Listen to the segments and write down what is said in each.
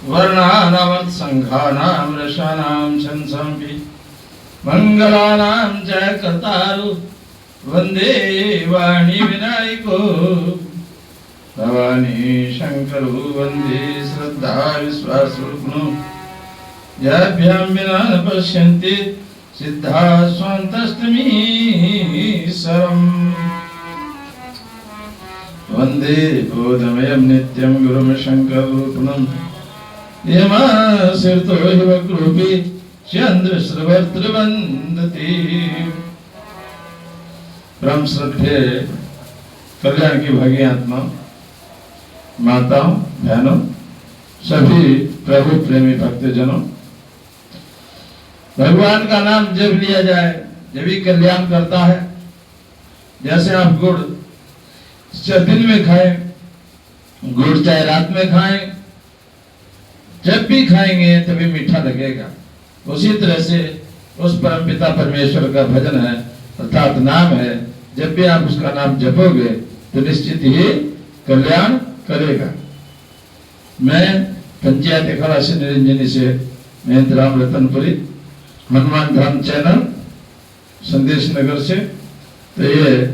वर्णानां संघानां रसानां शंसंपि मंगलानां च कर्तारु वंदे वाणी विनायको भवानी शंकरो वंदे श्रद्धा विश्वासरूपिणो याभ्यां विना न पश्यन्ति सिद्धा स्वान्तस्तमी सरम् वंदे बोधमयं नित्यं गुरुं शंकररूपिणं यमाश्रितो हि वक्रोऽपि चन्द्रश्रवस्त्रवन्दति। परम श्रद्धेय कल्याण की भागी आत्मा, माताओं, बहनों, सभी प्रभु प्रेमी भक्तजनों, भगवान का नाम जब लिया जाए जब ही कल्याण करता है। जैसे आप गुड़ चाहे दिन में खाएं, गुड़ चाहे रात में खाएं, जब भी खाएंगे तभी मीठा लगेगा। उसी तरह से उस परमपिता परमेश्वर का भजन है अर्थात नाम है, जब भी आप उसका नाम जपोगे तो निश्चित ही कल्याण करेगा। मैं पंचायत अखाड़ा से निरंजनी से महेंद्र राम रतनपुरी, हनुमान धाम चैनल, संदेश नगर से, तो ये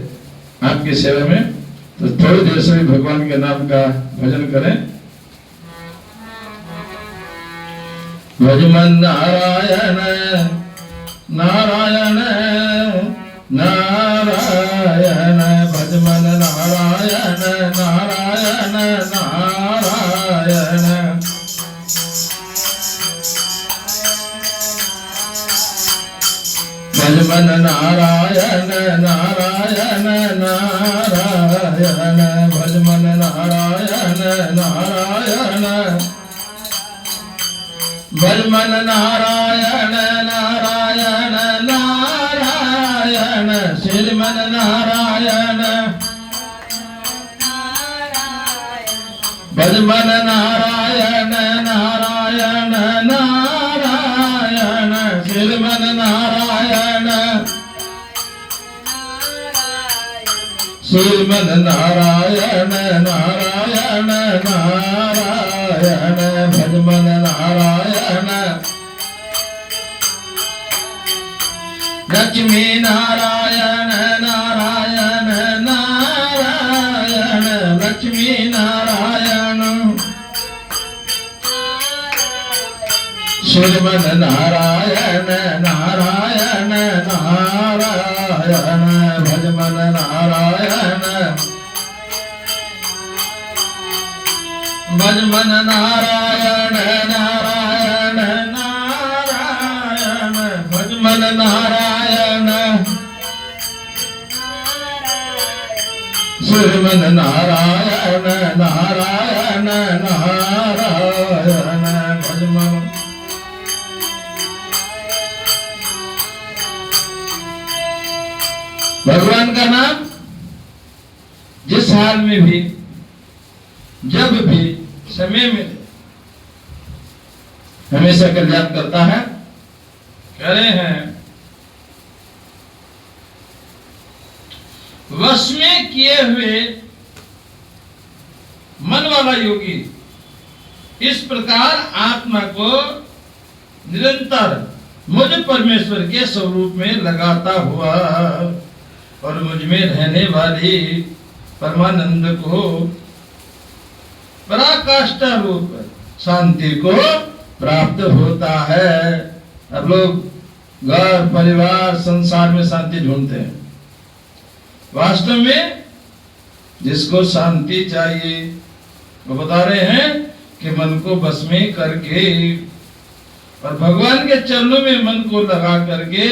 आपकी सेवा में, तो थोड़ी देर से भी भगवान के नाम का भजन करें। भजमन नारायण नारायण नारायण, भजमन नारायण नारायण नारायण, भजमन नारायण नारायण नारायण, भजमन नारायण नारायण, भजमन नारायण नारायण नारायण, श्रीमन नारायण, भजमन नारायण नारायण नारायण, श्रीमन नारायण, श्रीमन नारायण नारायण नारायण, भजमन नारायण, लक्ष्मी नारायण नारायण नारायण, लक्ष्मी नारायण, श्रीमन नारायण नारायण नारायण, भजमन नारायण, भजमन नारायण नारायण नारायण, भजमन नारायण, श्रीमन नारायण नारायण नारायण, भजमन। भगवान का नाम जिस हाल में भी, जब भी समय मिले, हमेशा कल्याण करता है। कह रहे हैं वश में किए हुए मन वाला योगी इस प्रकार आत्मा को निरंतर मुझ परमेश्वर के स्वरूप में लगाता हुआ और मुझ में रहने वाली परमानंद को, पराकाष्ठा रूप शांति को प्राप्त होता है। अब लोग घर परिवार संसार में शांति ढूंढते हैं, वास्तव में जिसको शांति चाहिए वो बता रहे हैं कि मन को बस में करके और भगवान के चरणों में मन को लगा करके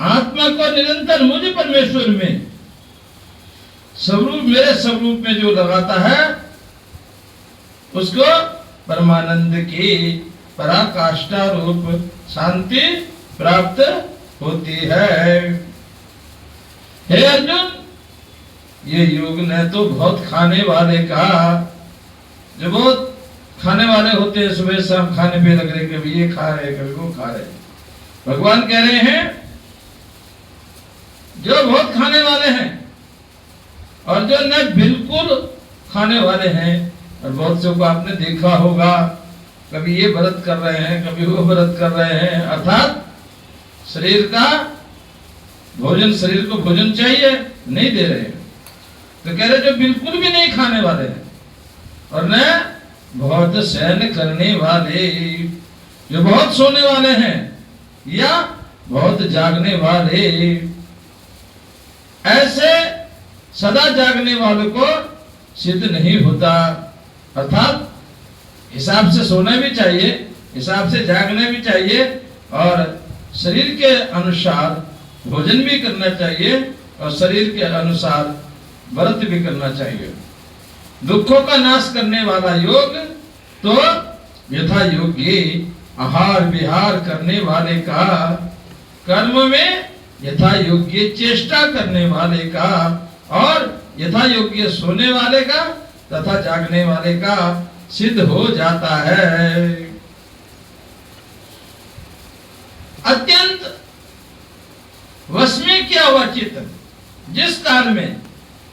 आत्मा को निरंतर मुझे परमेश्वर में स्वरूप, मेरे स्वरूप में जो लगाता है उसको परमानंद की पराकाष्ठा रूप शांति प्राप्त होती है। हे अर्जुन, ये योग ने तो बहुत खाने वाले का, जो बहुत खाने वाले होते हैं सुबह शाम खाने पे लग रहे, कभी ये खा रहे कभी वो खा रहे। भगवान कह रहे हैं जो बहुत खाने वाले हैं और जो न बिल्कुल खाने वाले हैं, और बहुत से को आपने देखा होगा कभी ये व्रत कर रहे हैं, कभी वो व्रत कर रहे हैं, अर्थात शरीर का भोजन, शरीर को भोजन चाहिए, नहीं दे रहे हैं। तो कह रहे जो बिल्कुल भी नहीं खाने वाले हैं और न बहुत सहन करने वाले, जो बहुत सोने वाले हैं या बहुत जागने वाले, ऐसे सदा जागने वालों को सिद्ध नहीं होता। अर्थात हिसाब से सोना भी चाहिए, हिसाब से जागना भी चाहिए और शरीर के अनुसार भोजन भी करना चाहिए और शरीर के अनुसार व्रत भी करना चाहिए। दुखों का नाश करने वाला योग तो यथा योग्य आहार विहार करने वाले का, कर्म में यथा योग्य चेष्टा करने वाले का और यथा योग्य सोने वाले का तथा जागने वाले का सिद्ध हो जाता है। अत्यंत वश में किया हुआ चित्त जिस काल में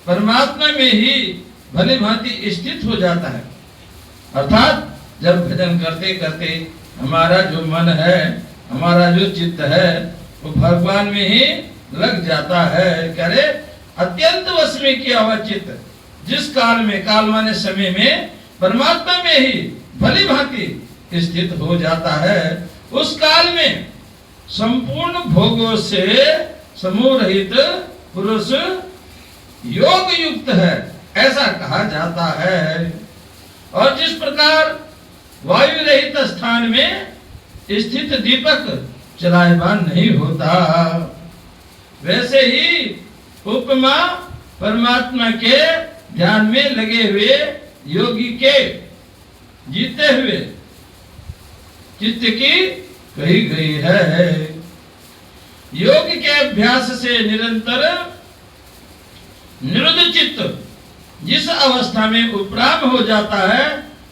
परमात्मा में ही भली भांति स्थित हो जाता है, अर्थात जब भजन करते करते हमारा जो मन है, हमारा जो चित्त है, वो भगवान में ही लग जाता है। करे अत्यंत वश में किया हुआ चित्त जिस काल में, काल माने समय में, परमात्मा में ही भली भांति स्थित हो जाता है, उस काल में संपूर्ण भोगों से समूह रहित पुरुष योग युक्त है, ऐसा कहा जाता है। और जिस प्रकार वायु रहित स्थान में स्थित दीपक चलायमान नहीं होता, वैसे ही उपमा परमात्मा के ध्यान में लगे हुए योगी के जीते हुए चित्त की कही गई है। योग के अभ्यास से निरंतर निरुद्ध चित्त जिस अवस्था में उपराम हो जाता है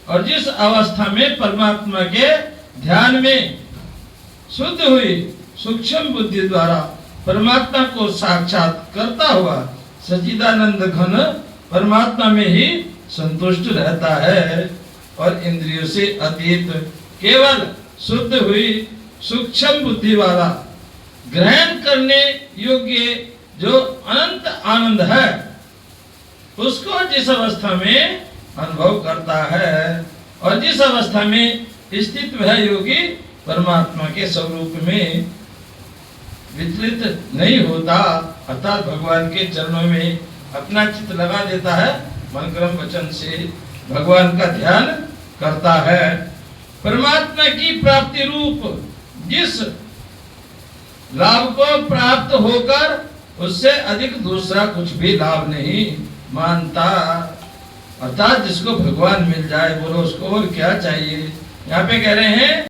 और जिस अवस्था में परमात्मा के ध्यान में शुद्ध हुई सूक्ष्म बुद्धि द्वारा परमात्मा को साक्षात करता हुआ सच्चिदानंद घन परमात्मा में ही संतुष्ट रहता है और इंद्रियों से अतीत केवल शुद्ध हुई सूक्ष्म बुद्धि वाला ग्रहण करने योग्य जो अनंत आनंद है, उसको जिस अवस्था में अनुभव करता है और जिस अवस्था में स्थित वह योगी परमात्मा के स्वरूप में विचलित नहीं होता, अर्थात भगवान के चरणों में अपना चित्त लगा देता है, मन कर्म वचन से भगवान का ध्यान करता है। परमात्मा की प्राप्ति रूप जिस लाभ को प्राप्त होकर उससे अधिक दूसरा कुछ भी लाभ नहीं मानता, अर्थात जिसको भगवान मिल जाए बोलो उसको और क्या चाहिए। यहाँ पे कह रहे हैं